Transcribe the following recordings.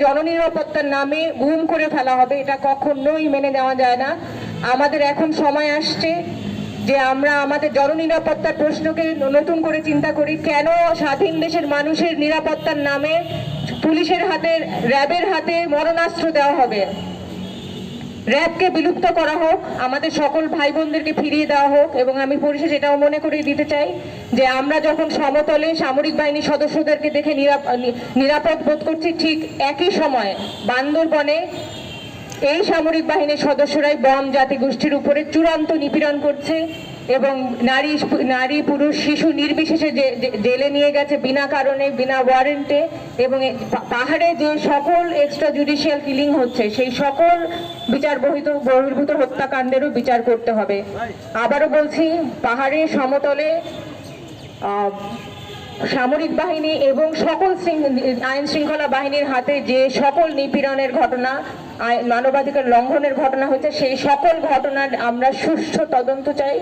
জননিরাপত্তার নামে গুম করে ফেলা হবে, এটা কখনোই মেনে নেওয়া যায় না। আমাদের এখন সময় আসছে যে আমরা আমাদের জননিরাপত্তার প্রশ্নকে নতুন করে চিন্তা করি। কেন স্বাধীন দেশের মানুষের নিরাপত্তার নামে পুলিশের হাতে, র্যাবের হাতে মরণাস্ত্র দেওয়া হবে? র্যাবকে বিলুপ্ত করা হোক, আমাদের সকল ভাই বোনদেরকে ফিরিয়ে দেওয়া হোক। এবং আমি পরিশেষে এটাও মনে করিয়ে দিতে চাই যে আমরা যখন সমতলে সামরিক বাহিনীর সদস্যদেরকে দেখে নিরাপদ বোধ করছি, ঠিক একই সময় বান্দরবনে এই সামরিক বাহিনীর সদস্যরাই বম জাতিগোষ্ঠীর উপরে চূড়ান্ত নিপীড়ন করছে এবং নারী পুরুষ শিশু নির্বিশেষে জেলে নিয়ে গেছে বিনা কারণে, বিনা ওয়ারেন্টে। এবং পাহাড়ে যে সকল এক্সট্রা জুডিশিয়াল কিলিং হচ্ছে, সেই সকল বিচার বহির্ভূত হত্যাকাণ্ডেরও বিচার করতে হবে। আবারও বলছি, পাহাড়ে সমতলে সামরিক বাহিনী এবং সকল আইন শৃঙ্খলা বাহিনীর হাতে যে সকল নিপীড়নের ঘটনা, মানবাধিকার লঙ্ঘনের ঘটনা হচ্ছে, সেই সকল ঘটনার আমরা সুষ্ঠু তদন্ত চাই।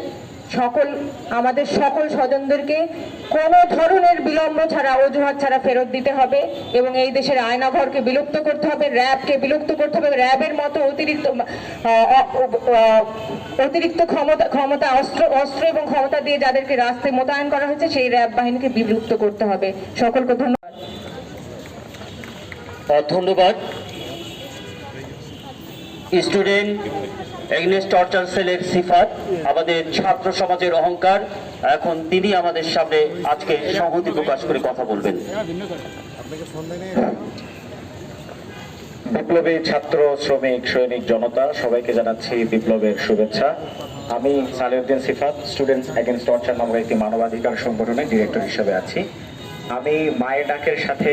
আমাদের সকল স্বজনদেরকে কোনো ধরনের বিলম্ব ছাড়া, অজুহাত ছাড়া ফেরত দিতে হবে এবং এই দেশের আয়নাঘরকে বিলুপ্ত করতে হবে, র্যাবকে বিলুপ্ত করতে হবে। র্যাবের মতো অতিরিক্ত ক্ষমতা অস্ত্র এবং ক্ষমতা দিয়ে যাদেরকে রাস্তায় মোতায়েন করা হয়েছে, সেই র্যাব বাহিনীকে বিলুপ্ত করতে হবে। সকলকে ধন্যবাদ। ধন্যবাদ। স্টুডেন্ট এগেইনস্ট টর্চার সেলের সিফাত, আমাদের ছাত্র সমাজের অহংকার, এখন তিনি আমাদের সামনে আজকে সংহতি প্রকাশ করে কথা বলবেন। বিপ্লবী ছাত্র, শ্রমিক, সৈনিক, জনতা সবাইকে জানাচ্ছি বিপ্লবের শুভেচ্ছা। আমি সালেউদ্দিন সিফাত, স্টুডেন্টস এগেইনস্ট টর্চার নামক একটি মানবাধিকার সংগঠনের ডিরেক্টর হিসেবে আছি। আমি মায়ের ডাকের সাথে